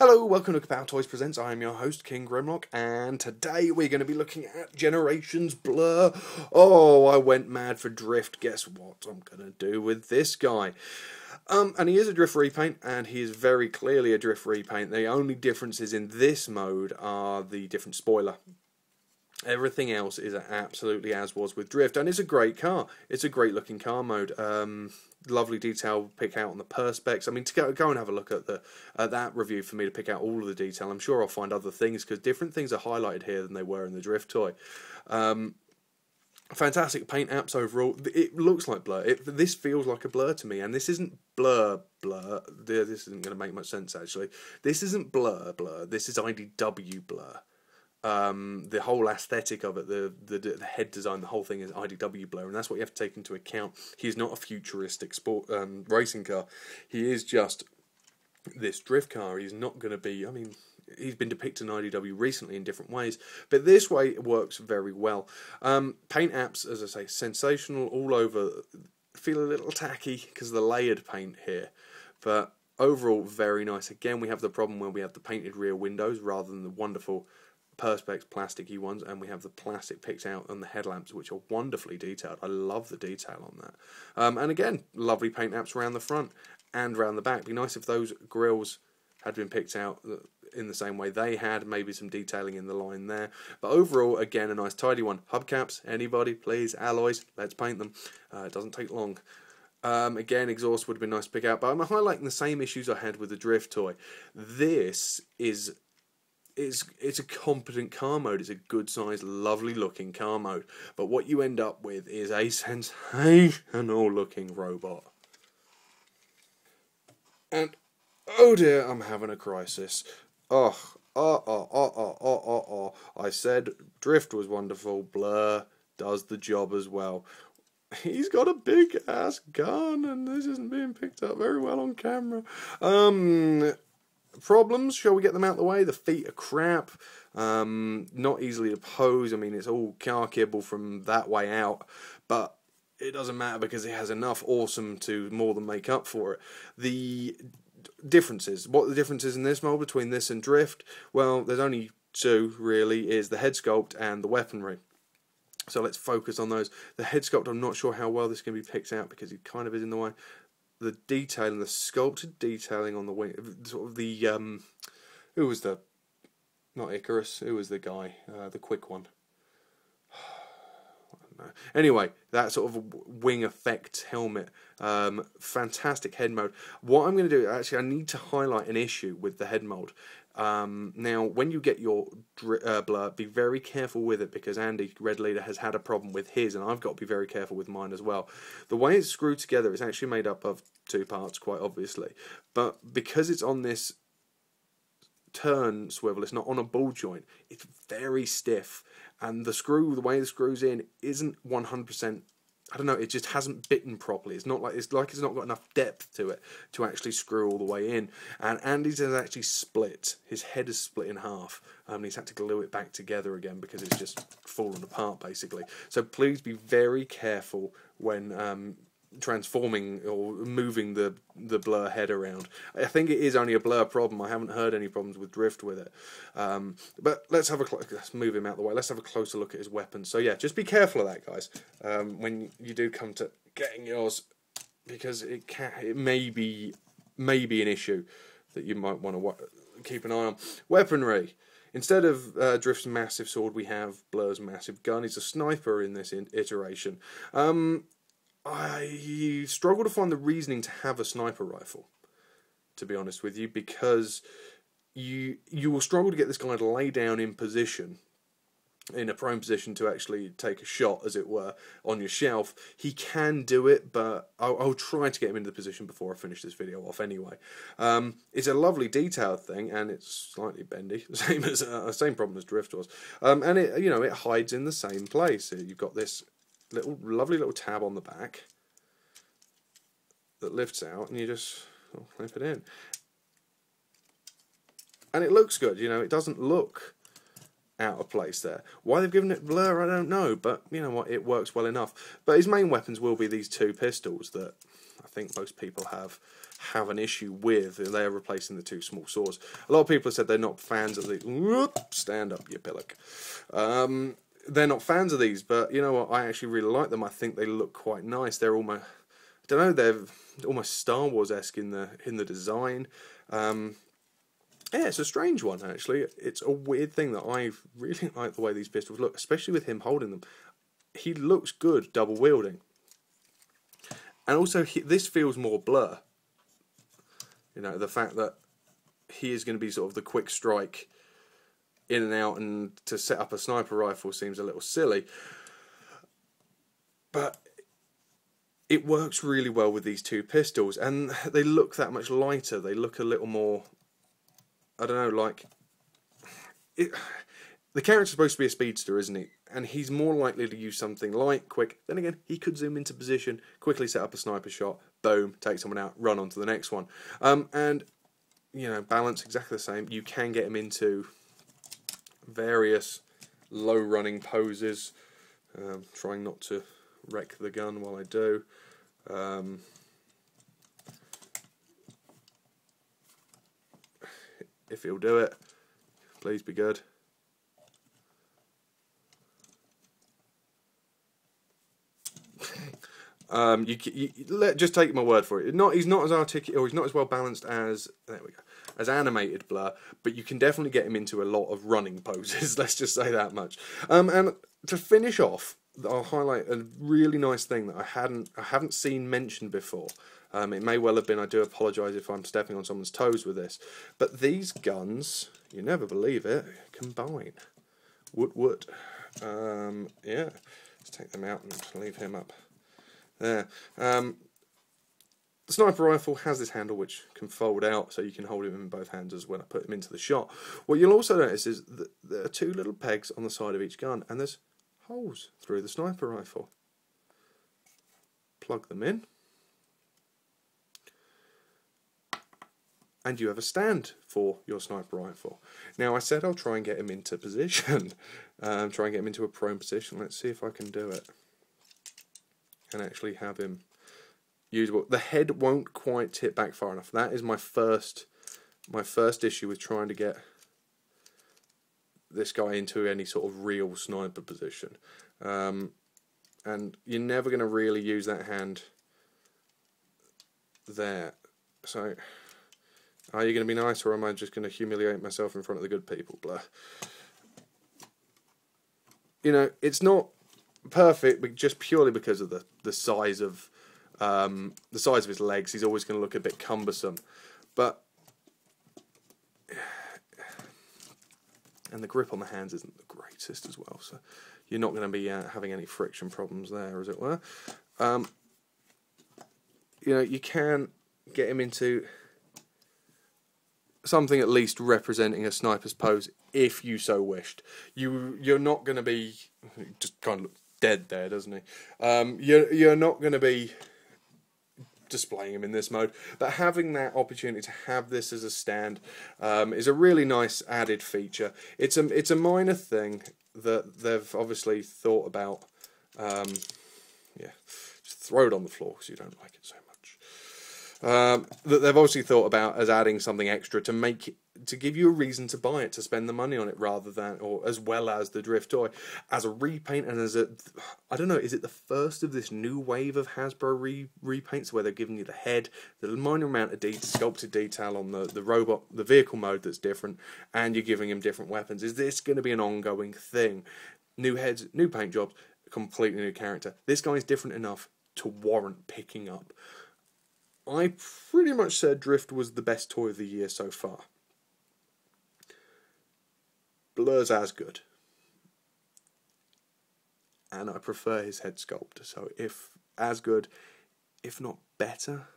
Hello, welcome to Kapow Toys Presents. I am your host, King Grimlock, and today we're going to be looking at Generations Blurr. Oh, I went mad for Drift. Guess what I'm going to do with this guy? And he is a Drift repaint, and he is very clearly a Drift repaint. The only differences in this mode are the different spoiler. Everything else is absolutely as was with Drift, and it's a great car. It's a great looking car mode. Lovely detail pick out on the perspex. I mean, to go and have a look at that review for me to pick out all of the detail. I'm sure I'll find other things because different things are highlighted here than they were in the Drift toy. Fantastic paint apps overall. It looks like Blur. This feels like a Blur to me, and this isn't Blur. This isn't going to make much sense actually. This isn't Blur. This is IDW Blur. The whole aesthetic of it, the head design, the whole thing is IDW Blur, and that's what you have to take into account. He's not a futuristic sport racing car. He is just this drift car. He's not going to be, I mean, he's been depicted in IDW recently in different ways, but this way it works very well. Paint apps, as I say, sensational all over. Feel a little tacky because of the layered paint here, but overall very nice. Again, we have the problem where we have the painted rear windows rather than the wonderful perspex plasticky ones, and we have the plastic picked out on the headlamps, which are wonderfully detailed. I love the detail on that. And again, lovely paint apps around the front and around the back. It'd be nice if those grills had been picked out in the same way they had, maybe some detailing in the line there. But overall, again, a nice tidy one. Hubcaps, anybody, please, alloys, let's paint them. It doesn't take long. Again, exhaust would have been nice to pick out, but I'm highlighting the same issues I had with the Drift toy. This is it's a competent car mode. It's a good sized, lovely looking car mode. But what you end up with is a sensational looking robot. And oh dear, I'm having a crisis. I said Drift was wonderful. Blur does the job as well. He's got a big ass gun, and this isn't being picked up very well on camera. Problems, shall we get them out of the way? The feet are crap, not easily to pose. I mean, it's all car kibble from that way out, but it doesn't matter because it has enough awesome to more than make up for it. The differences, what are the differences in this mold between this and Drift? Well, there's only two really, is the head sculpt and the weaponry. So let's focus on those. The head sculpt, I'm not sure how well this can be picked out because it kind of is in the way. The detailing, the sculpted detailing on the wing, sort of the, who was the, not Icarus, who was the guy, the quick one? I don't know. Anyway, that sort of wing effect helmet, fantastic head mold. What I'm going to do, actually, I need to highlight an issue with the head mold. Now, when you get your Blur, be very careful with it because Andy, Red Leader, has had a problem with his, and I've got to be very careful with mine as well. The way it's screwed together, it's actually made up of two parts, quite obviously, but because it's on this turn swivel, it's not on a ball joint, it's very stiff, and the way the screws in isn't 100%. I don't know, it just hasn't bitten properly. It's like it's not got enough depth to it to actually screw all the way in. And Andy's has actually split. His head is split in half. He's had to glue it back together again because it's just fallen apart, basically. So please be very careful when transforming or moving the Blur head around. I think it is only a Blur problem. I haven't heard any problems with Drift with it. But let's move him out the way. Let's have a closer look at his weapons. So yeah, just be careful of that, guys, when you do come to getting yours, because it may be an iteration that you might want to keep an eye on. Weaponry. Instead of Drift's massive sword, we have Blur's massive gun. He's a sniper in this iteration. I struggle to find the reasoning to have a sniper rifle, to be honest with you, because you will struggle to get this guy to lay down in position, in a prone position to actually take a shot, as it were, on your shelf. He can do it, but I'll try to get him into the position before I finish this video off anyway. It's a lovely detailed thing, and it's slightly bendy, same problem as Drift was, and it hides in the same place. You've got this lovely little tab on the back that lifts out, and you just clip it in, and it looks good. It doesn't look out of place there. Why they've given it Blur, I don't know, but you know what, it works well enough. But his main weapons will be these two pistols that I think most people have have an issue with. They're replacing the two small swords. A lot of people have said they're not fans of the... Whoop, stand up, you pillock. They're not fans of these, but you know what? I actually really like them. I think they look quite nice. They're almost... I don't know, they're almost Star Wars-esque in the design. Yeah, it's a strange one, actually. It's a weird thing that I really like the way these pistols look, especially with him holding them. He looks good double-wielding. And also, this feels more Blur. You know, the fact that he is going to be sort of the quick strike in and out, and to set up a sniper rifle seems a little silly. But it works really well with these two pistols, and they look that much lighter. They look a little more... I don't know, like... The character's supposed to be a speedster, isn't he? And he's more likely to use something light, quick. Then again, he could zoom into position, quickly set up a sniper shot, boom, take someone out, run on to the next one. And, you know, balance exactly the same. You can get him into various low-running poses. Trying not to wreck the gun while I do. If he'll do it, please be good. Just take my word for it. He's not as articulate, or he's not as well balanced as, there we go, as animated Blur, but you can definitely get him into a lot of running poses. Let's just say that much. And to finish off, I'll highlight a really nice thing that I haven't seen mentioned before. It may well have been. I do apologise if I'm stepping on someone's toes with this, but these guns, you never believe it, combine. Woot. Yeah, let's take them out and leave him up there. The sniper rifle has this handle which can fold out, so you can hold him in both hands as when I put him into the shot. What you'll also notice is that there are two little pegs on the side of each gun, and there's holes through the sniper rifle. Plug them in, and you have a stand for your sniper rifle. Now, I said I'll try and get him into position, try and get him into a prone position. Let's see if I can do it and actually have him usable. The head won't quite tip back far enough. That is my first issue with trying to get this guy into any sort of real sniper position. And you're never going to really use that hand there. So, are you going to be nice, or am I just going to humiliate myself in front of the good people? Blah. You know, it's not perfect, but just purely because of the size of his legs. He's always going to look a bit cumbersome, but and the grip on the hands isn't the greatest as well. So you're not going to be having any friction problems there, as it were. You know, you can get him into something at least representing a sniper's pose if you so wished. You're not going to be, just kind of looks dead there, doesn't he? You're not going to be displaying him in this mode, but having that opportunity to have this as a stand is a really nice added feature. It's a minor thing that they've obviously thought about. Yeah, just throw it on the floor because you don't like it so much. That they've obviously thought about as adding something extra to give you a reason to buy it, to spend the money on it, rather than, or as well as the Drift toy, as a repaint, and as I don't know, is it the first of this new wave of Hasbro repaints where they're giving you the head, the minor amount of sculpted detail on the robot, the vehicle mode that's different, and you're giving him different weapons? Is this going to be an ongoing thing? New heads, new paint jobs, completely new character. This guy's different enough to warrant picking up. I pretty much said Drift was the best toy of the year so far. Blur's as good. And I prefer his head sculpt. So if as good, if not better,